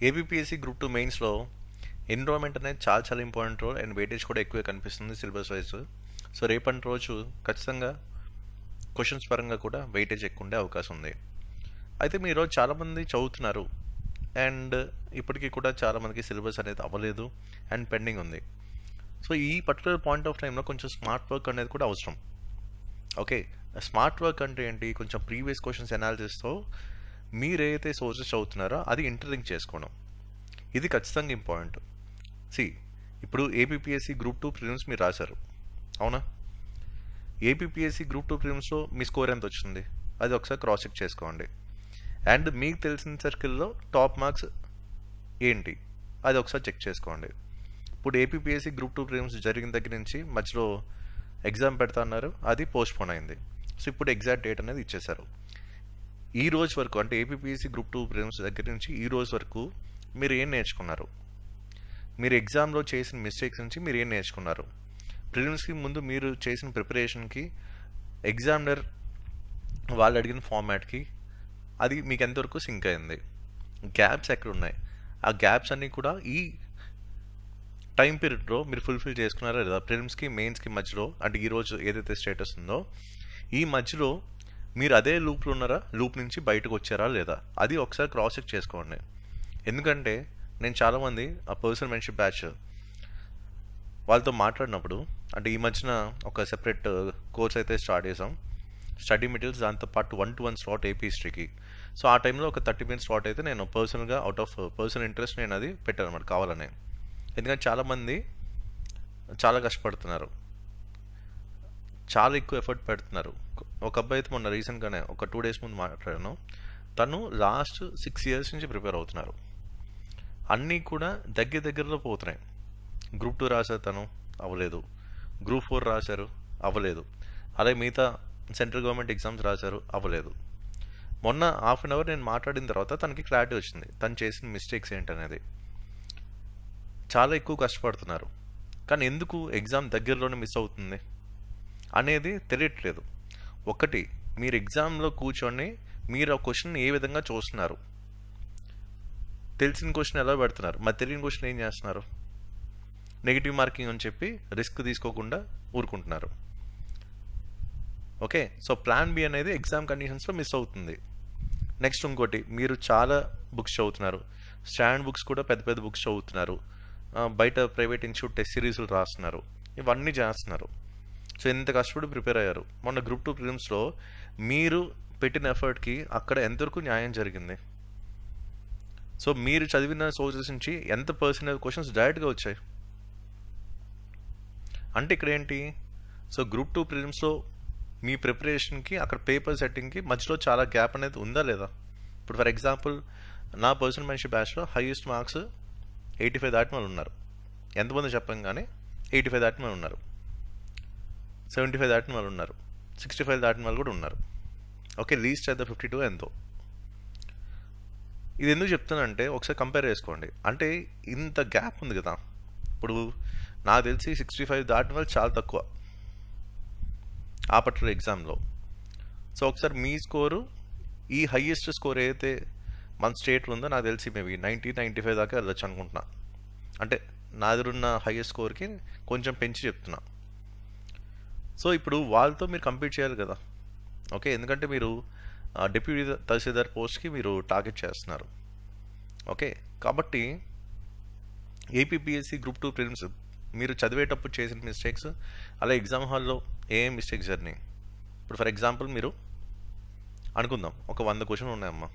APPSC group 2 మెయిన్స్లో environment అనేది చాలా ఇంపార్టెంట్ రోల్ అండ్ వెయిటేజ్ కూడా ఎక్కువ కనిపిస్తుంది సిలబస్ వైజ్. సో రేపటి రోజు ఖచ్చితంగా క్వశ్చన్స్ పరంగా కూడా వెయిటేజ్ ఎక్కువ ఉండే అవకాశం ఉంది. అయితే మీరు ఈరోజు చాలామంది చదువుతున్నారు అండ్ ఇప్పటికీ కూడా చాలామందికి సిలబస్ అనేది అవ్వలేదు అండ్ పెండింగ్ ఉంది. సో ఈ పర్టికులర్ పాయింట్ ఆఫ్ టైంలో కొంచెం స్మార్ట్ వర్క్ అనేది కూడా అవసరం. ఓకే, స్మార్ట్ వర్క్ అంటే ఏంటి? కొంచెం ప్రీవియస్ క్వశ్చన్స్ అనాలిసిస్తో మీరైతే సోర్సెస్ చదువుతున్నారో అది ఇంటర్లింక్ చేసుకోవడం, ఇది ఖచ్చితంగా ఇంపార్టెంట్. ఇప్పుడు ఏపీపీఎస్సీ గ్రూప్ 2 ప్రిలిమ్స్ మీరు రాశారు, అవునా? ఏపీపీఎస్సీ గ్రూప్ 2 ప్రిలిమ్స్లో మీ స్కోర్ ఎంత వచ్చింది అది ఒకసారి క్రాస్ చెక్ చేసుకోండి. అండ్ మీకు తెలిసిన సర్కిల్లో టాప్ మార్క్స్ ఏంటి అది ఒకసారి చెక్ చేసుకోండి. ఇప్పుడు ఏపీపీఎస్సీ గ్రూప్ 2 ప్రిలిమ్స్ జరిగిన దగ్గర నుంచి మధ్యలో ఎగ్జామ్ పెడతా అన్నారు, అది పోస్ట్పోన్ అయింది. సో ఇప్పుడు ఎగ్జాక్ట్ డేట్ అనేది ఇచ్చేశారు. ఈ రోజు వరకు అంటే ఏపీపీఎస్సీ గ్రూప్ 2 ప్రిలిమ్స్ దగ్గర నుంచి ఈ రోజు వరకు మీరు ఏం నేర్చుకున్నారు? మీరు ఎగ్జామ్లో చేసిన మిస్టేక్స్ నుంచి మీరు ఏం నేర్చుకున్నారు? ప్రిలిమ్స్కి ముందు మీరు చేసిన ప్రిపరేషన్కి, ఎగ్జామినర్ వాళ్ళు అడిగిన ఫార్మాట్కి అది మీకు ఎంతవరకు సింక్ అయింది? గ్యాప్స్ ఎక్కడ ఉన్నాయి? ఆ గ్యాప్స్ అన్నీ కూడా ఈ టైం పీరియడ్లో మీరు ఫుల్ఫిల్ చేసుకున్నారా లేదా? ప్రిలిమ్స్కి మెయిన్స్కి మధ్యలో అంటే ఈరోజు ఏదైతే స్టేటస్ ఉందో ఈ మధ్యలో మీరు అదే లూప్లో ఉన్నారా? లూప్ నుంచి బయటకు వచ్చారా లేదా? అది ఒకసారి క్రాస్ చెక్ చేసుకోండి. ఎందుకంటే నేను చాలామంది ఆ పర్సనల్ మెంటర్షిప్ బ్యాచ్ వాళ్ళతో మాట్లాడినప్పుడు, అంటే ఈ మధ్యన ఒక సెపరేట్ కోర్స్ అయితే స్టార్ట్ చేసాం, స్టడీ మెటీరియల్స్, దాంతోపాటు 1-to-1 స్లాట్ ఏపీ హిస్టరీకి. సో ఆ టైంలో ఒక 30 minutes స్లాట్ అయితే నేను పర్సనల్గా అవుట్ ఆఫ్ పర్సనల్ ఇంట్రెస్ట్ నేను అది పెట్టాను అన్నమాట, కావాలని. ఎందుకంటే చాలామంది చాలా కష్టపడుతున్నారు, చాలా ఎక్కువ ఎఫర్ట్ పెడుతున్నారు. ఒక అబ్బాయి అయితే మొన్న రీసెంట్గానే ఒక 2 days ముందు మాట్లాడాను, తను లాస్ట్ 6 years నుంచి ప్రిపేర్ అవుతున్నారు. అన్నీ కూడా దగ్గరలో పోతున్నాయి. గ్రూప్ 2 రాశారు, తను అవ్వలేదు. గ్రూప్ 4 రాశారు, అవ్వలేదు. అలాగే మిగతా సెంట్రల్ గవర్నమెంట్ ఎగ్జామ్స్ రాశారు, అవ్వలేదు. మొన్న హాఫ్ అన్ అవర్ నేను మాట్లాడిన తర్వాత తనకి క్లారిటీ వచ్చింది, తను చేసిన మిస్టేక్స్ ఏంటనేది. చాలా ఎక్కువ కష్టపడుతున్నారు, కానీ ఎందుకు ఎగ్జామ్ దగ్గరలోనే మిస్ అవుతుంది అనేది తెలియట్లేదు. ఒకటి, మీరు ఎగ్జామ్లో కూర్చొని మీరు ఆ క్వశ్చన్ ఏ విధంగా చూస్తున్నారు, తెలిసిన క్వశ్చన్ ఎలా పెడుతున్నారు, మరి తెలియని క్వశ్చన్ ఏం చేస్తున్నారు? నెగిటివ్ మార్కింగ్ అని చెప్పి రిస్క్ తీసుకోకుండా ఊరుకుంటున్నారు. ఓకే, సో ప్లాన్ బి అనేది ఎగ్జామ్ కండిషన్స్లో మిస్ అవుతుంది. నెక్స్ట్ ఇంకోటి, మీరు చాలా బుక్స్ చదువుతున్నారు, స్టాండ్ బుక్స్ కూడా పెద్ద బుక్స్ చదువుతున్నారు, బయట ప్రైవేట్ ఇన్స్టిట్యూట్ టెస్ట్ సిరీస్లు రాస్తున్నారు, ఇవన్నీ చేస్తున్నారు. సో ఎంత కష్టపడి ప్రిపేర్ అయ్యారు. మొన్న గ్రూప్ 2 ప్రిలిమ్స్లో మీరు పెట్టిన ఎఫర్ట్కి అక్కడ ఎంతవరకు న్యాయం జరిగింది? సో మీరు చదివిన సోర్సెస్ నుంచి ఎంత పర్సెంటేజ్ క్వశ్చన్స్ డైరెక్ట్గా వచ్చాయి అంటే ఇక్కడ ఏంటి? సో గ్రూప్ 2 ప్రిలిమ్స్లో మీ ప్రిపరేషన్కి అక్కడ పేపర్ సెట్టింగ్కి మధ్యలో చాలా గ్యాప్ అనేది ఉందా లేదా? ఇప్పుడు ఫర్ ఎగ్జాంపుల్ నా పర్సనల్ మెంటర్షిప్ బ్యాచ్లో హైయెస్ట్ మార్క్స్ 85 దాటిన వాళ్ళు ఉన్నారు. ఎంతమంది చెప్పం కానీ 85 దాటిన వాళ్ళు ఉన్నారు, 75 దాటిన వాళ్ళు ఉన్నారు, 65 దాటిన వాళ్ళు కూడా ఉన్నారు. ఓకే, లీస్ట్ అయితే 52 ఎంతో. ఇది ఎందుకు చెప్తానంటే ఒకసారి కంపేర్ చేసుకోండి. అంటే ఇంత గ్యాప్ ఉంది కదా. ఇప్పుడు నాకు తెలిసి 65 దాటిన వాళ్ళు చాలా తక్కువ ఆ పర్టికులర్ ఎగ్జామ్లో. సో ఒకసారి మీ స్కోరు, ఈ హయ్యెస్ట్ స్కోర్ ఏదైతే మన స్టేట్లో ఉందో నాకు తెలిసి మేబీ 90-95 దాకా వెళ్ళొచ్చు అనుకుంటున్నా. అంటే నా దగ్గరున్న హయ్యెస్ట్ స్కోర్కి కొంచెం పెంచి చెప్తున్నా. సో ఇప్పుడు వాళ్ళతో మీరు కంపీట్ చేయాలి కదా. ఓకే, ఎందుకంటే మీరు డిప్యూటీ తహసీల్దార్ పోస్ట్కి మీరు టార్గెట్ చేస్తున్నారు. ఓకే, కాబట్టి ఏపీపీఎస్సీ గ్రూప్ 2 ప్రిలిమ్స్ మీరు చదివేటప్పుడు చేసిన మిస్టేక్స్, అలా ఎగ్జామ్ హాల్లో ఏం మిస్టేక్స్ జరిగినాయి. ఇప్పుడు ఫర్ ఎగ్జాంపుల్ మీరు అనుకుందాం ఒక 100 క్వశ్చన్లు ఉన్నాయమ్మా.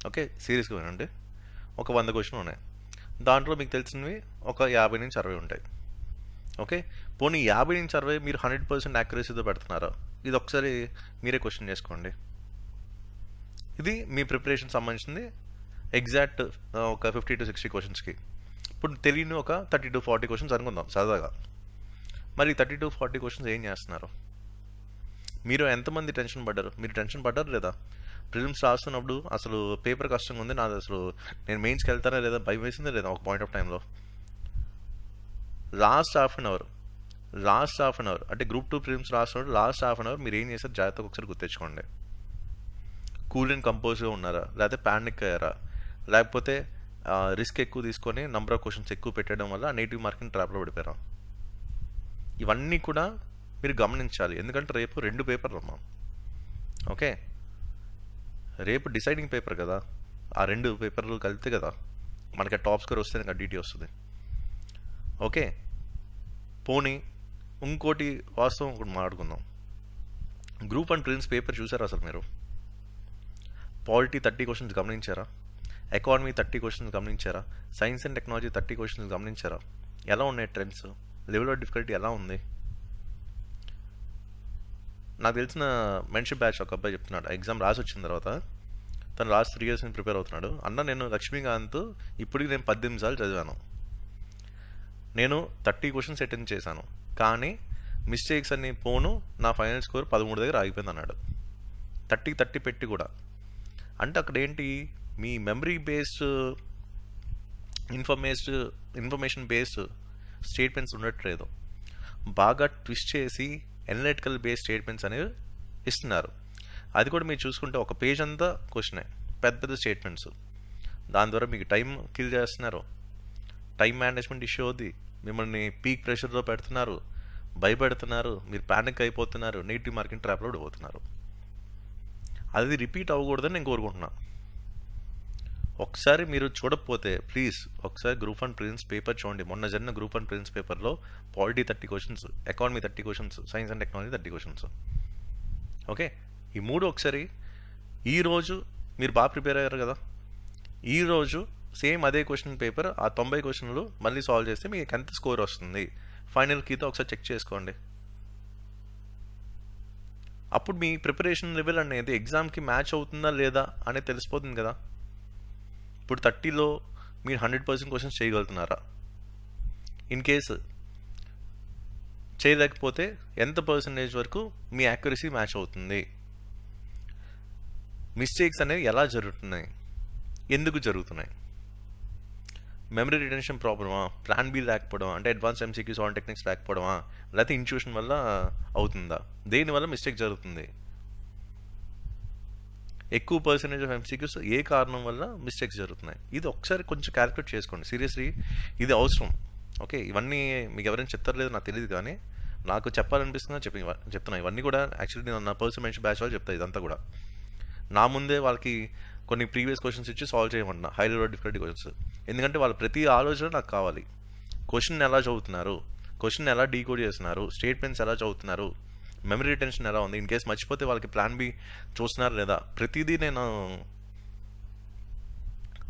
ఓకే, సీరియస్గా వినండి, ఒక 100 క్వశ్చన్లు ఉన్నాయి. దాంట్లో మీకు తెలిసినవి ఒక 50 నుంచి 60 ఉంటాయి. ఓకే, పోనీ 50 నుంచి 60 మీరు 100% యాక్యురసీతో పెడుతున్నారా? ఇది ఒకసారి మీరే క్వశ్చన్ చేసుకోండి. ఇది మీ ప్రిపరేషన్ సంబంధించింది ఎగ్జాక్ట్ ఒక 50-60 క్వశ్చన్స్కి. ఇప్పుడు తెలియని ఒక 30-40 క్వశ్చన్స్ అనుకుందాం సరదాగా. మరి 30-40 క్వశ్చన్స్ ఏం చేస్తున్నారు? మీరు ఎంతమంది టెన్షన్ పడ్డారు? మీరు టెన్షన్ పడ్డారు లేదా? ప్రిలిమ్స్ రాస్తున్నప్పుడు అసలు పేపర్ కష్టంగా ఉంది, నాది అసలు నేను మెయిన్స్కి వెళ్తానా లేదా భయం వేసిందే లేదా ఒక పాయింట్ ఆఫ్ టైంలో? లాస్ట్ హాఫ్ అన్ అవర్ అంటే గ్రూప్ 2 ప్రిలిమ్స్ రాస్తున్నప్పుడు లాస్ట్ హాఫ్ అన్ అవర్ మీరు ఏం చేశారు జాగ్రత్తగా ఒకసారి గుర్తించుకోండి. కూల్ అండ్ కంపోజ్గా ఉన్నారా, లేకపోతే ప్యానిక్ అయ్యారా, లేకపోతే రిస్క్ ఎక్కువ తీసుకొని నంబర్ ఆఫ్ క్వశ్చన్స్ ఎక్కువ పెట్టడం వల్ల నెగిటివ్ మార్కింగ్ ట్రాప్లో పడిపోయారు. ఇవన్నీ కూడా మీరు గమనించాలి, ఎందుకంటే రేపు 2 పేపర్లు అమ్మా. ఓకే, రేపు డిసైడింగ్ పేపర్ కదా, ఆ 2 పేపర్లు కలిపితే కదా మనకి టాప్ స్కోర్ వస్తే నాకు డీటీ వస్తుంది. ఓకే, పోనీ ఇంకోటి వాస్తవం ఒకటి మాట్లాడుకుందాం. గ్రూప్ అండ్ ప్రిలిమ్స్ పేపర్ చూసారా అసలు మీరు? పాలిటీ 30 క్వశ్చన్స్ గమనించారా? ఎకానమీ 30 క్వశ్చన్స్ గమనించారా? సైన్స్ అండ్ టెక్నాలజీ 30 క్వశ్చన్స్ గమనించారా? ఎలా ఉన్నాయి ట్రెండ్స్? లెవెల్ ఆఫ్ డిఫికల్టీ ఎలా ఉంది? నాకు తెలిసిన మెంటర్షిప్ బ్యాచ్ ఒక అబ్బాయి చెప్తున్నాడు, ఎగ్జామ్ రాసి వచ్చిన తర్వాత తను లాస్ట్ 3 years నుంచి ప్రిపేర్ అవుతున్నాడు. అన్న, నేను లక్ష్మీకాంత్ ఇప్పటికి నేను 18 సార్లు చదివాను, నేను 30 క్వశ్చన్స్ అటెండ్ చేశాను, కానీ మిస్టేక్స్ అన్ని పోను, నా ఫైనల్ స్కోర్ 13 దగ్గర ఆగిపోయింది అన్నాడు. 30 పెట్టి కూడా. అంటే అక్కడ ఏంటి, మీ memory based information based statements ఉండట్లేదు, బాగా ట్విస్ట్ చేసి ఎనలిటికల్ బేస్డ్ స్టేట్మెంట్స్ అనేవి ఇస్తున్నారు. అది కూడా మీరు చూసుకుంటే ఒక పేజ్ అంతా క్వశ్చనే, పెద్ద స్టేట్మెంట్స్. దాని ద్వారా మీకు టైం కిల్ చేస్తున్నారు, టైం మేనేజ్మెంట్ ఇష్యూ అవుద్ది, మిమ్మల్ని పీక్ ప్రెషర్లో పెడుతున్నారు, భయపెడుతున్నారు, మీరు ప్యానిక్ అయిపోతున్నారు, నెగిటివ్ మార్కింగ్ ట్రాప్లో పడిపోతున్నారు. అది రిపీట్ అవ్వకూడదని నేను కోరుకుంటున్నా. ఒకసారి మీరు చూడకపోతే ప్లీజ్ ఒకసారి గ్రూప్ అండ్ ప్రిలిమ్స్ పేపర్ చూడండి. మొన్న జరిగిన గ్రూప్ అండ్ ప్రిలిమ్స్ పేపర్లో polity 30 questions, economy 30 questions, science and technology 30 questions. Okay, ఈ 3 ఒకసారి ఈరోజు మీరు బాగా ప్రిపేర్ అయ్యారు కదా, ఈరోజు సేమ్ అదే క్వశ్చన్ పేపర్ ఆ 90 క్వశ్చన్లు మళ్ళీ సాల్వ్ చేస్తే మీకు ఎంత స్కోర్ వస్తుంది ఫైనల్ కీతో ఒకసారి చెక్ చేసుకోండి. అప్పుడు మీ ప్రిపరేషన్ లెవెల్ అనేది ఎగ్జామ్కి మ్యాచ్ అవుతుందా లేదా అనేది తెలిసిపోతుంది కదా. ఇప్పుడు 30లో మీరు 100% క్వశ్చన్స్ చేయగలుగుతున్నారా? ఇన్ కేసు చేయలేకపోతే ఎంత పర్సంటేజ్ వరకు మీ యాక్యురసీ మ్యాచ్ అవుతుంది? మిస్టేక్స్ అనేవి ఎలా జరుగుతున్నాయి, ఎందుకు జరుగుతున్నాయి? మెమరీ రిటెన్షన్ ప్రాబ్లమా, ప్లాన్ బి లేకపోవడమా, అంటే అడ్వాన్స్ ఎంసీక్యూస్ ఆన్ టెక్నిక్స్ లేకపోవడమా, లేకపోతే ఇంట్యూషన్ వల్ల అవుతుందా? దేనివల్ల మిస్టేక్ జరుగుతుంది? ఎక్కువ పర్సెంటేజ్ ఆఫ్ ఎంసీక్యూస్ ఏ కారణం వల్ల మిస్టేక్స్ జరుగుతున్నాయి? ఇది ఒకసారి కొంచెం క్యాలిక్యులేట్ చేసుకోండి. సీరియస్లీ ఇది అవసరం. ఓకే, ఇవన్నీ మీకు ఎవరైనా చెప్తారో లేదో నాకు తెలియదు, కానీ నాకు చెప్పాలనిపిస్తుందని చెప్తున్నా. ఇవన్నీ కూడా యాక్చువల్లీ నేను నా పర్సనల్ మెంషన్ బ్యాచ్ వాళ్ళు చెప్తాను. ఇదంతా కూడా నా ముందే వాళ్ళకి కొన్ని ప్రీవియస్ క్వశ్చన్స్ ఇచ్చి సాల్వ్ చేయమంటున్నా, హై లెవెల్ డిఫికల్టీ క్వశ్చన్స్. ఎందుకంటే వాళ్ళ ప్రతి ఆలోచన నాకు కావాలి. క్వశ్చన్ ఎలా చదువుతున్నారు, క్వశ్చన్ ఎలా డీకోడ్ చేస్తున్నారు, స్టేట్మెంట్స్ ఎలా చదువుతున్నారు, మెమరీ రిటెన్షన్ ఎలా ఉంది, ఇన్ కేస్ మర్చిపోతే వాళ్ళకి ప్లాన్ బి చూస్తున్నారు లేదా, ప్రతిదీ నేను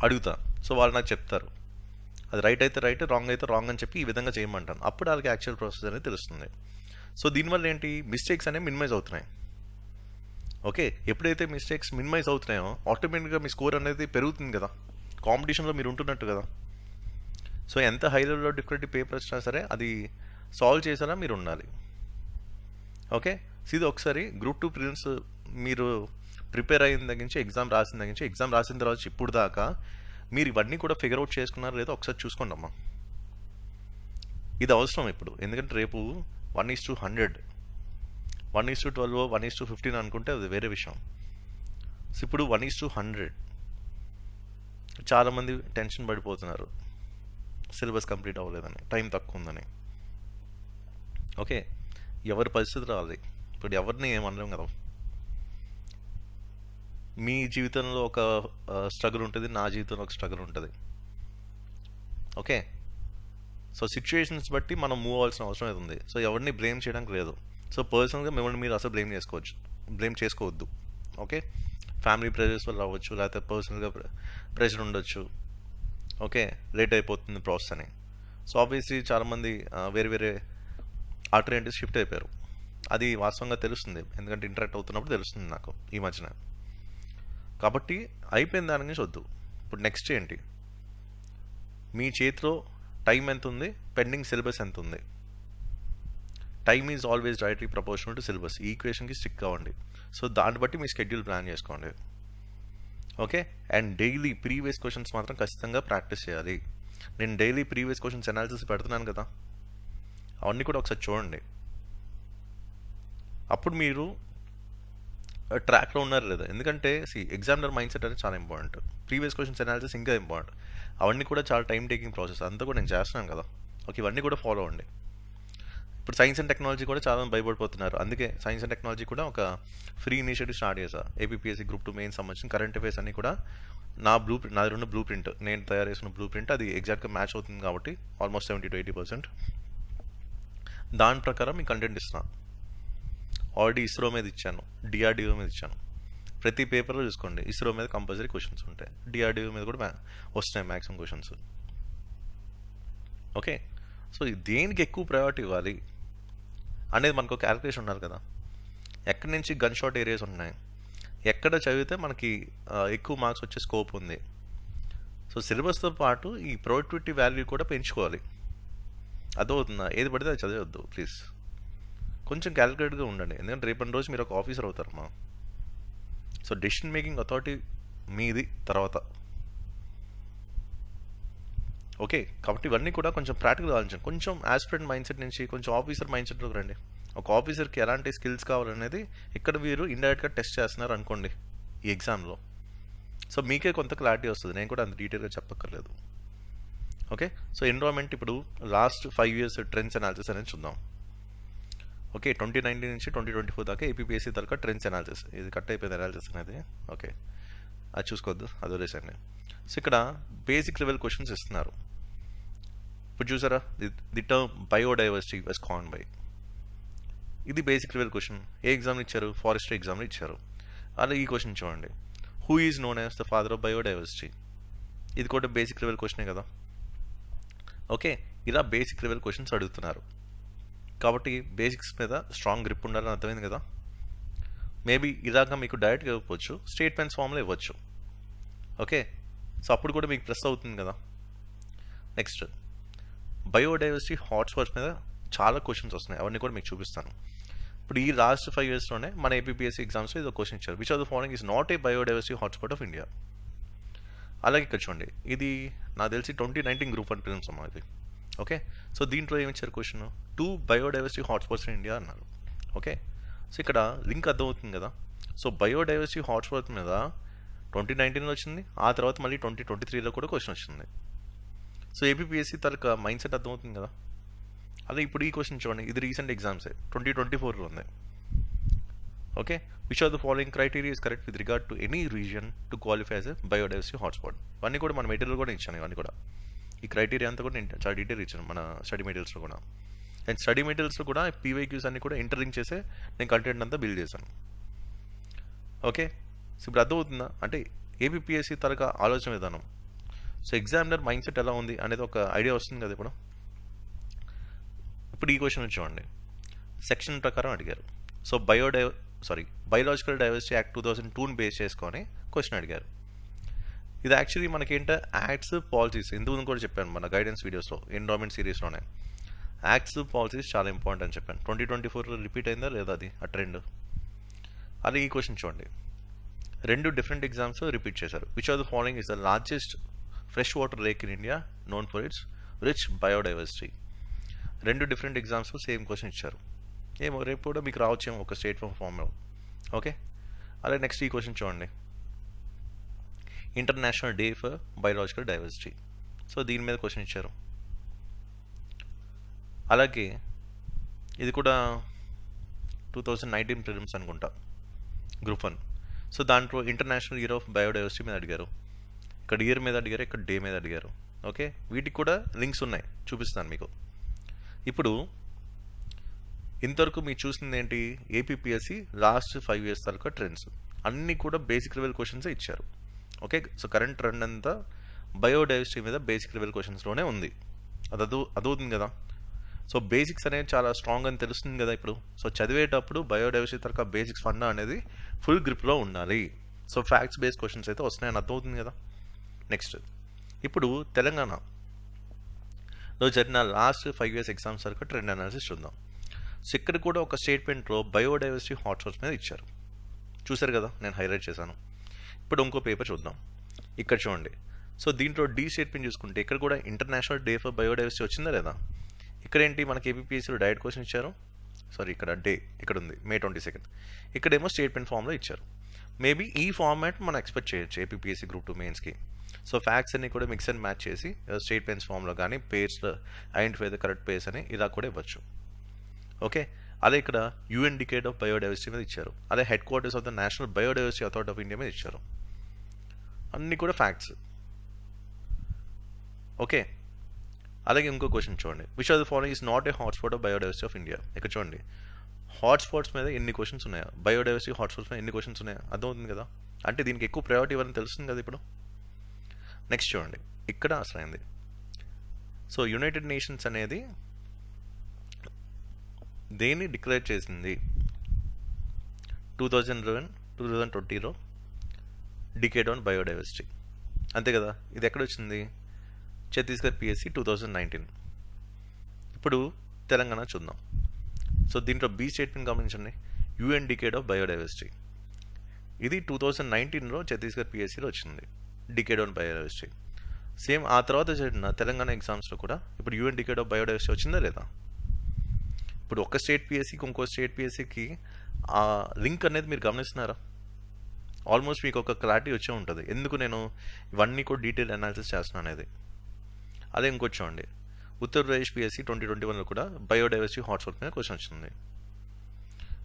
అడుగుతా. సో వాళ్ళు నాకు చెప్తారు, అది రైట్ అయితే రైట్, రాంగ్ అయితే రాంగ్ అని చెప్పి ఈ విధంగా చేయమంటాను. అప్పుడు వాళ్ళకి యాక్చువల్ ప్రాసెస్ అనేది తెలుస్తుంది. సో దీనివల్ల ఏంటి, మిస్టేక్స్ అనేవి మినిమైజ్ అవుతున్నాయి. ఓకే, ఎప్పుడైతే మిస్టేక్స్ మినిమైజ్ అవుతున్నాయో ఆటోమేటిక్గా మీ స్కోర్ అనేది పెరుగుతుంది కదా, కాంపిటీషన్లో మీరు ఉంటున్నట్టు కదా. సో ఎంత హై లెవెల్లో డిఫికల్టీ పేపర్ వచ్చినా సరే అది సాల్వ్ చేసేలా మీరు ఉండాలి. ఓకే, ఇది ఒకసారి గ్రూప్ 2 ప్రిలిమ్స్ మీరు ప్రిపేర్ అయిన దగ్గర నుంచి ఎగ్జామ్ రాసిన దగ్గర నుంచి ఎగ్జామ్ రాసిన తర్వాత ఇప్పుడు దాకా మీరు ఇవన్నీ కూడా ఫిగర్ అవుట్ చేసుకున్నారు లేదో ఒకసారి చూసుకోండి అమ్మా. ఇది అవసరం ఇప్పుడు, ఎందుకంటే రేపు 1:100, 1:12, 1:15 అనుకుంటే అది వేరే విషయం. సో ఇప్పుడు 1:100 చాలామంది టెన్షన్ పడిపోతున్నారు, సిలబస్ కంప్లీట్ అవ్వలేదని, టైం తక్కువ ఉందని. ఓకే, ఎవరి పరిస్థితి రావాలి, ఇప్పుడు ఎవరిని ఏమనలేం కదా. మీ జీవితంలో ఒక స్ట్రగుల్ ఉంటుంది, నా జీవితంలో ఒక స్ట్రగుల్ ఉంటుంది. ఓకే, సో సిచ్యువేషన్స్ బట్టి మనం మూవ్ అవ్వాల్సిన అవసరం అయితే ఉంది. సో ఎవరిని బ్లేమ్ చేయడానికి లేదు. సో పర్సనల్గా మిమ్మల్ని మీరు అసలు బ్లేమ్ చేసుకోవద్దు. ఓకే, ఫ్యామిలీ ప్రెజర్స్ వల్ల అవ్వచ్చు, లేకపోతే పర్సనల్గా ప్రెషర్ ఉండొచ్చు. ఓకే, లేట్ అయిపోతుంది ప్రాసెస్ అని. సో ఆబ్వియస్లీ చాలామంది వేరే వేరే ఆల్టర్నేటివ్స్ షిఫ్ట్ అయిపోయారు. అది వాస్తవంగా తెలుస్తుంది, ఎందుకంటే ఇంటరాక్ట్ అవుతున్నప్పుడు తెలుస్తుంది నాకు ఈ మధ్యన. కాబట్టి అయిపోయిన దాని నుంచి వద్దు. ఇప్పుడు నెక్స్ట్ ఏంటి, మీ చేతిలో టైం ఎంత ఉంది, పెండింగ్ సిలబస్ ఎంత ఉంది. Time is always directly proportional to syllabus. ఈ ఈక్వేషన్కి స్టిక్ అవ్వండి. సో దాన్ని బట్టి మీ షెడ్యూల్ ప్లాన్ చేసుకోండి. Okay, and daily previous questions మాత్రం ఖచ్చితంగా ప్రాక్టీస్ చేయాలి. నేను డైలీ ప్రీవియస్ క్వశ్చన్స్ అనాలిసిస్ పెడుతున్నాను కదా, అవన్నీ కూడా ఒకసారి చూడండి. అప్పుడు మీరు ట్రాక్లో ఉన్నారు లేదా, ఎందుకంటే ఎగ్జామినర్ మైండ్ సెట్ అనేది చాలా ఇంపార్టెంట్, ప్రీవియస్ క్వశ్చన్స్ అనాలిసిస్ ఇంకా ఇంపార్టెంట్, అవన్నీ కూడా చాలా టైం టేకింగ్ ప్రాసెస్, అంతా కూడా నేను చేస్తున్నాను కదా. ఓకే, ఇవన్నీ కూడా ఫాలో అవ్వండి. ఇప్పుడు సైన్స్ అండ్ టెక్నాలజీ కూడా చాలా భయపడిపోతున్నారు, అందుకే సైన్స్ అండ్ టెక్నాలజీ కూడా ఒక ఫ్రీ ఇనిషియేటివ్ స్టార్ట్ చేశా. APPSC Group 2 మెయిన్ సంబంధించిన కరెంట్ అఫైర్స్ అన్ని కూడా నాది ఉన్న బ్లూ ప్రింట్, నేను తయారు చేసిన బ్లూ ప్రింట్ అది ఎగ్జాక్ట్గా మ్యాచ్ అవుతుంది కాబట్టి ఆల్మోస్ట్ 70 to 80%. దాని ప్రకారం మీ కంటెంట్ ఇస్తున్నాను. ఆల్రెడీ ఇస్రో మీద ఇచ్చాను, DRDO మీద ఇచ్చాను. ప్రతి పేపర్లో చూసుకోండి, ఇస్రో మీద కంపల్సరీ క్వశ్చన్స్ ఉంటాయి, DRDO మీద కూడా వస్తున్నాయి మ్యాక్సిమం క్వశ్చన్స్. ఓకే, సో దేనికి ఎక్కువ ప్రయారిటీ ఇవ్వాలి అనేది మనకు క్యాలిక్యులేషన్ ఉండాలి కదా. ఎక్కడి నుంచి గన్ షాట్ ఏరియాస్ ఉన్నాయి, ఎక్కడ చదివితే మనకి ఎక్కువ మార్క్స్ వచ్చే స్కోప్ ఉంది. సో సిలబస్తో పాటు ఈ ప్రొడక్టివిటీ వాల్యూ కూడా పెంచుకోవాలి. అదవుతుందా, ఏది పడితే అది చదివద్దు ప్లీజ్, కొంచెం క్యాలిక్యులేట్గా ఉండండి, ఎందుకంటే రేపటి రోజు మీరు ఒక ఆఫీసర్ అవుతారమ్మా. సో డెసిషన్ మేకింగ్ అథారిటీ మీది తర్వాత. ఓకే, కాబట్టి ఇవన్నీ కూడా కొంచెం ప్రాక్టికల్ ఆలోచించండి, కొంచెం ఆస్పిరెంట్ మైండ్ సెట్ నుంచి కొంచెం ఆఫీసర్ మైండ్ సెట్లోకి రండి. ఒక ఆఫీసర్కి ఎలాంటి స్కిల్స్ కావాలనేది ఇక్కడ మీరు ఇండైరెక్ట్గా టెస్ట్ చేస్తున్నారు అనుకోండి ఈ ఎగ్జామ్లో. సో మీకే కొంత క్లారిటీ వస్తుంది, నేను కూడా అంత డీటెయిల్గా చెప్పక్కర్లేదు. ఓకే, సో ఎన్విరాన్మెంట్ ఇప్పుడు లాస్ట్ 5 years ట్రెండ్స్ అనాలిసిస్ అనేది చూద్దాం. ఓకే, 2019 నుంచి 2024 దాకా APPSC తరకా ట్రెండ్స్ అనాలిసిస్, ఇది కట్ అయిపోయింది అనాలిసిస్ అనేది. ఓకే, అది చూసుకోవద్దు, అది వదిలేసండి. సో ఇక్కడ బేసిక్ లెవెల్ క్వశ్చన్స్ ఇస్తున్నారు. ఇప్పుడు చూసారా, the term biodiversity was coined by, ఇది బేసిక్ లెవెల్ క్వశ్చన్. ఏ ఎగ్జామ్లో ఇచ్చారు, ఫారెస్ట్రీ ఎగ్జామ్లో ఇచ్చారు. అలా ఈ క్వశ్చన్ చూడండి, who is known as the father of biodiversity, ఇది కూడా బేసిక్ లెవెల్ క్వశ్చనే కదా. ఓకే, ఇలా బేసిక్ లెవెల్ క్వశ్చన్స్ అడుగుతున్నారు కాబట్టి బేసిక్స్ మీద స్ట్రాంగ్ గ్రిప్ ఉండాలని అర్థమైంది కదా. మేబీ ఇలాగా మీకు డైరెక్ట్గా ఇవ్వవచ్చు, స్టేట్మెంట్స్ ఫామ్లో ఇవ్వచ్చు. ఓకే, సో అప్పుడు కూడా మీకు ప్లస్ అవుతుంది కదా. నెక్స్ట్, బయోడైవర్సిటీ హాట్స్పాట్స్ మీద చాలా క్వశ్చన్స్ వస్తున్నాయి, అవన్నీ కూడా మీకు చూపిస్తాను. ఇప్పుడు ఈ లాస్ట్ 5 yearsలోనే మన APPSC ఎగ్జామ్స్లో ఇది ఒక క్వశ్చన్ ఇచ్చారు, which are the following is not a biodiversity hotspot of India. అలాగే ఇక్కడ చూడండి, ఇది నాకు తెలిసి 2019 Group 1 ప్రిలిమ్స్ అమ్మా ఇది. ఓకే, సో దీంట్లో ఏమి ఇచ్చారు question, 2 biodiversity hotspots in India అన్నారు. ఓకే, సో ఇక్కడ లింక్ అర్థమవుతుంది కదా. సో బయోడైవర్సిటీ హాట్స్పాట్ మీద 2019లో వచ్చింది, ఆ తర్వాత మళ్ళీ 2023లో కూడా క్వశ్చన్ వచ్చింది. సో APPSC తరక మైండ్ సెట్ అర్థమవుతుంది కదా. అలా ఇప్పుడు ఈ క్వశ్చన్ చూడండి, ఇది రీసెంట్ ఎగ్జామ్సే, 2024లో ఉంది. Okay, which are the following criteria is correct with regard to any region to qualify as a biodiversity hotspot. ఇవన్నీ కూడా మన మెటీరియల్ కూడా ఇచ్చాను, ఇవన్నీ కూడా ఈ క్రైటీరియా అంతా కూడా నేను చాలా డీటెయిల్ ఇచ్చాను మన స్టడీ మెటీరియల్స్లో కూడా. అండ్ స్టడీ మెటీరియల్స్లో కూడా PYQs అన్ని కూడా ఇంటర్లింక్ చేసే నేను కంటెంట్ అంతా బిల్డ్ చేశాను. ఓకే, సో ఇప్పుడు అర్థమవుతుందా, అంటే APPSC తరగా ఆలోచన విధానం, సో ఎగ్జామినర్ మైండ్ సెట్ ఎలా ఉంది అనేది ఒక ఐడియా వస్తుంది కదా. ఇప్పుడు ఈ క్వశ్చన్ చూడండి, సెక్షన్ ప్రకారం అడిగారు. So biological diversity act 2002 base చేసుకొని క్వశ్చన్ అడిగారు. ఇది యాక్చువల్లీ మనకేంటే యాక్ట్స్ పాలసీస్, ఇందుకు కూడా చెప్పాను మన గైడెన్స్ వీడియోస్లో, ఎన్విరాన్మెంట్ సిరీస్లోనే యాక్ట్స్ పాలసీస్ చాలా ఇంపార్టెంట్ అని చెప్పాను. 2024లో రిపీట్ అయిందా లేదా అది ఆ ట్రెండ్. అది ఈ క్వశ్చన్ చూడండి, 2 డిఫరెంట్ ఎగ్జామ్స్ రిపీట్ చేశారు. Which are the following is the largest fresh water lake in India known for its rich biodiversity. 2 different exams same question ఇచ్చారు. ఏమో రేపు కూడా మీకు రావచ్చేమో ఒక స్టేట్ ఫామ్లో. ఓకే, అలాగే నెక్స్ట్ ఈ క్వశ్చన్ చూడండి, international day for biological diversity, so దీని మీద క్వశ్చన్ ఇచ్చారు. అలాగే ఇది కూడా 2019 ప్రిలిమ్స్ అనుకుంటా, Group 1. సో దాంట్లో ఇంటర్నేషనల్ ఇయర్ ఆఫ్ బయోడైవర్సిటీ మీద అడిగారు, ఇక్కడ ఇయర్ మీద అడిగారు, ఇక్కడ డే మీద అడిగారు. ఓకే, వీటికి కూడా లింక్స్ ఉన్నాయి, చూపిస్తాను మీకు. ఇప్పుడు ఇంతవరకు మీరు చూసింది ఏంటి, APPSC last 5 years tadka trends అన్నీ కూడా బేసిక్ లెవెల్ క్వశ్చన్స్ ఇచ్చారు. ఓకే, సో కరెంట్ ట్రెండ్ అంతా బయోడైవర్సిటీ మీద బేసిక్ లెవెల్ క్వశ్చన్స్లోనే ఉంది, అదవుతుంది కదా. సో బేసిక్స్ అనేది చాలా స్ట్రాంగ్ అని తెలుస్తుంది కదా ఇప్పుడు. సో చదివేటప్పుడు బయోడైవర్సిటీ తరకా బేసిక్స్ ఫండా అనేది ఫుల్ గ్రిప్లో ఉండాలి. సో ఫ్యాక్ట్స్ బేస్డ్ క్వశ్చన్స్ అయితే వస్తున్నాయని అర్థమవుతుంది కదా. నెక్స్ట్, ఇప్పుడు తెలంగాణలో జరిగిన లాస్ట్ 5 years ఎగ్జామ్స్ వరకు ట్రెండ్ అనాలిసిస్ చూద్దాం. సో ఇక్కడ కూడా ఒక స్టేట్మెంట్లో బయోడైవర్సిటీ హాట్స్పాట్స్ మీద ఇచ్చారు, చూసారు కదా, నేను హైలైట్ చేశాను. ఇప్పుడు ఇంకో పేపర్ చూద్దాం, ఇక్కడ చూడండి. సో దీంట్లో డి స్టేట్మెంట్ చూసుకుంటే ఇక్కడ కూడా ఇంటర్నేషనల్ డే ఫర్ బయోడైవర్సిటీ వచ్చిందా లేదా. ఇక్కడ ఏంటి మనకి APPSCలో డైరెక్ట్ క్వశ్చన్ ఇచ్చారు, సారీ ఇక్కడ డే ఇక్కడ ఉంది May 22. ఇక్కడేమో స్టేట్మెంట్ ఫామ్లో ఇచ్చారు. మేబీ ఈ ఫార్మాట్ మనం ఎక్స్పెక్ట్ చేయొచ్చు APPSC Group 2 మెయిన్స్కి. సో ఫ్యాక్ట్స్ అన్ని కూడా మిక్స్ అండ్ మ్యాచ్ చేసి స్టేట్మెంట్స్ ఫామ్లో కానీ pairs identify the correct pairs అని ఇలా కూడా ఇవ్వచ్చు. ఓకే, అదే ఇక్కడ UN డికేడ్ ఆఫ్ బయోడైవర్సిటీ మీద ఇచ్చారు. అదే head quarters of the national biodiversity authority of India మీద ఇచ్చారు. అన్నీ కూడా ఫ్యాక్ట్స్. ఓకే, అలాగే ఇంకో క్వశ్చన్ చూడండి. Which are the following is not a hotspot of biodiversity of India. ఇక్కడ చూడండి, హాట్స్పాట్స్ మీద ఎన్ని క్వశ్చన్స్ ఉన్నాయా, బయోడైవర్సిటీ హాట్స్పాట్స్ మీద ఎన్ని క్వశ్చన్స్ ఉన్నాయా అర్థమవుతుంది కదా. అంటే దీనికి ఎక్కువ ప్రయారిటీ ఇవ్వాలని తెలుస్తుంది కదా ఇప్పుడు. నెక్స్ట్ చూడండి, ఇక్కడ అసలైంది. సో యునైటెడ్ నేషన్స్ అనేది దేన్ని డిక్లేర్ చేసింది 2020లో డికేడ్ ఆన్ బయోడైవర్సిటీ, అంతే కదా. ఇది ఎక్కడ వచ్చింది, ఛత్తీస్గఢ్ PSC 2019. ఇప్పుడు తెలంగాణ చూద్దాం. సో దీంట్లో బి స్టేట్మెంట్ గమనించండి, UN డికేడ్ ఆఫ్ బయోడైవర్సిటీ. ఇది 2019లో ఛత్తీస్గఢ్ PSCలో వచ్చింది, డికేడ్ ఆన్ బయోడైవర్సిటీ. సేమ్ ఆ తర్వాత జరిగిన తెలంగాణ ఎగ్జామ్స్లో కూడా ఇప్పుడు UN డికేడ్ ఆఫ్ బయోడైవర్సిటీ వచ్చిందా లేదా. ఇప్పుడు ఒక స్టేట్ PSCకి ఇంకో స్టేట్ PSCకి ఆ లింక్ అనేది మీరు గమనిస్తున్నారా. ఆల్మోస్ట్ మీకు ఒక క్లారిటీ వచ్చే ఉంటుంది ఎందుకు నేను ఇవన్నీ కూడా డీటెయిల్ అనాలిసిస్ చేస్తున్నాను అనేది. అదే ఇంకోటి చూడండి, ఉత్తరప్రదేశ్ PSC 2021లో కూడా బయోడైవర్సిటీ హాట్స్పాట్ మీద క్వశ్చన్ వచ్చింది.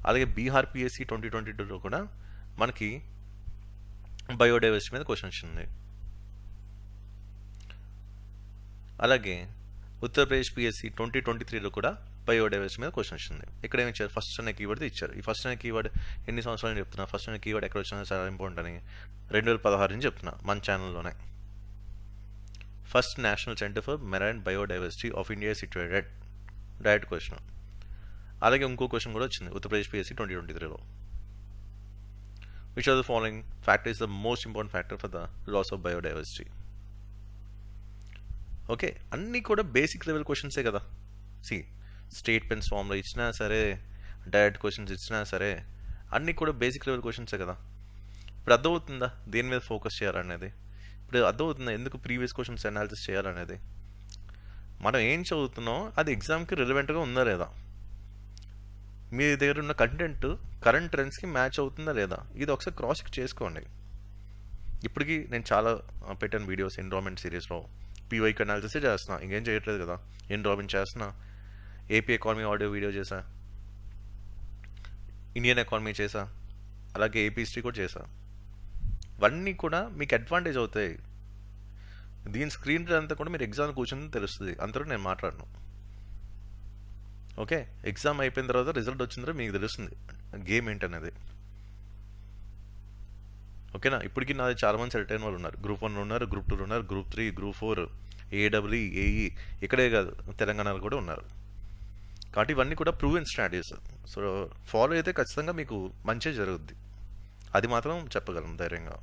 అలాగే బీహార్ PSC 2022లో కూడా మనకి బయోడైవర్సిటీ మీద క్వశ్చన్ వచ్చింది. అలాగే ఉత్తరప్రదేశ్ PSC 2023లో కూడా బయోడైవర్సిటీ మీద క్వశ్చన్ వచ్చింది. ఇక్కడ ఏమి ఇచ్చారు, ఫస్ట్ అనే కీవర్డ్ ఇచ్చారు. ఈ ఫస్ట్ అనే కీవర్డ్ ఎన్ని సంవత్సరాలు చెప్తున్నా, ఫస్ట్ అనే కీవర్డ్ ఎక్కడ వచ్చినా చాలా ఇంపార్టెంట్ అని 2016 అని చెప్తున్నా మన ఛానల్లోనే. First national centre for marine biodiversity of India situated, direct question. అలాగే ఇంకో క్వశ్చన్ కూడా వచ్చింది Uttar Pradesh PSC 2023లో. Which are the following factor is the most important factor for the loss of biodiversity. Okay, అన్నీ కూడా బేసిక్ లెవెల్ క్వశ్చన్సే కదా. Statements ఫామ్లో ఇచ్చినా సరే, డైరెక్ట్ క్వశ్చన్స్ ఇచ్చినా సరే, అన్నీ కూడా బేసిక్ లెవెల్ క్వశ్చన్సే కదా. ఇప్పుడు అర్థమవుతుందా దేని మీద ఫోకస్ చేయాలనేది. ఇప్పుడు అర్థమవుతుందా ఎందుకు ప్రీవియస్ క్వశ్చన్స్ అనాలిసిస్ చేయాలనేది. మనం ఏం చదువుతున్నాం అది ఎగ్జామ్కి రిలవెంట్గా ఉందా లేదా, మీ దగ్గర ఉన్న కంటెంట్ కరెంట్ ట్రెండ్స్కి మ్యాచ్ అవుతుందా లేదా, ఇది ఒకసారి క్రాస్ చెక్ చేసుకోండి. ఇప్పటికీ నేను చాలా పెట్టాను వీడియోస్ ఎన్విరాన్మెంట్ సిరీస్లో. PYQ అనాలిసిస్ చేస్తున్నా, ఇంకేం చేయట్లేదు కదా. ఎన్విరాన్మెంట్ చేస్తున్నా, AP ఎకానమీ ఆడియో వీడియో చేసా, ఇండియన్ ఎకానమీ చేసా, అలాగే AP హిస్టరీ కూడా చేసా. ఇవన్నీ కూడా మీకు అడ్వాంటేజ్ అవుతాయి. దీని స్క్రీన్ ప్లే అంతా కూడా మీరు ఎగ్జామ్ కూర్చొని తెలుస్తుంది, అంతలో నేను మాట్లాడను. ఓకే, ఎగ్జామ్ అయిపోయిన తర్వాత రిజల్ట్ వచ్చిన తర్వాత మీకు తెలుస్తుంది గేమ్ ఏంటనేది. ఓకేనా. ఇప్పటికీ నాది చాలామంది సెలెక్ట్ అయిన వాళ్ళు ఉన్నారు. Group 1 ఉన్నారు, Group 2 ఉన్నారు, Group 3, Group 4, AEE, AE ఇక్కడే కాదు తెలంగాణలో కూడా ఉన్నారు. కాబట్టి ఇవన్నీ కూడా ప్రూవెన్ స్ట్రాటజీస్. సో ఫాలో అయితే ఖచ్చితంగా మీకు మంచి జరుగుద్ది, అది మాత్రం చెప్పగలం ధైర్యంగా.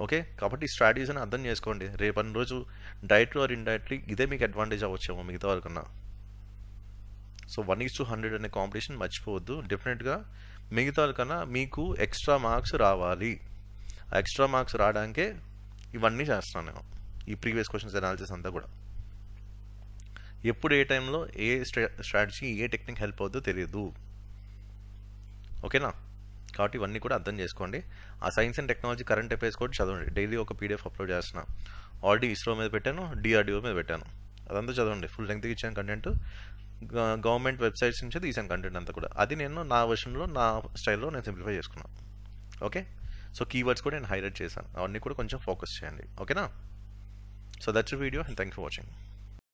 ఓకే, కాబట్టి ఈ స్ట్రాటజీస్ని అర్థం చేసుకోండి. రేపటి రోజు డైరెక్ట్లీ ఆర్ ఇండైరెక్ట్లీ ఇదే మీకు అడ్వాంటేజ్ అవ్వచ్చేమో మిగతా వాళ్ళకన్నా. సో 1:100 అనే కాంపిటీషన్ మర్చిపోవద్దు. డెఫినెట్గా మిగతా వాళ్ళకన్నా మీకు ఎక్స్ట్రా మార్క్స్ రావాలి. ఆ ఎక్స్ట్రా మార్క్స్ రావడానికే ఇవన్నీ చేస్తున్నాను నేను, ఈ ప్రీవియస్ క్వశ్చన్స్ అనాలిసిస్ అంతా కూడా. ఎప్పుడు ఏ టైంలో ఏ స్ట్రాటజీ ఏ టెక్నిక్ హెల్ప్ అవుతుందో తెలియదు. ఓకేనా, కాబట్టి ఇవన్నీ కూడా అర్థం చేసుకోండి. ఆ science and technology current affairs కూడా చదవండి. డైలీ ఒక PDF అప్లోడ్ చేస్తున్నా. ఆల్రెడీ ISRO మీద పెట్టాను, DRDO మీద పెట్టాను. అదంతా చదవండి. ఫుల్ లెంగ్త్కి ఇచ్చాను కంటెంట్. గవర్నమెంట్ వెబ్సైట్స్ నుంచి తీసాను కంటెంట్ అంతా కూడా. అది నేను నా వర్షన్లో నా స్టైల్లో నేను సింప్లిఫై చేసుకున్నాను. ఓకే, సో కీవర్డ్స్ కూడా నేను హైలైట్ చేశాను. అవన్నీ కూడా కొంచెం ఫోకస్ చేయండి. ఓకేనా. So that's video and thank you for watching.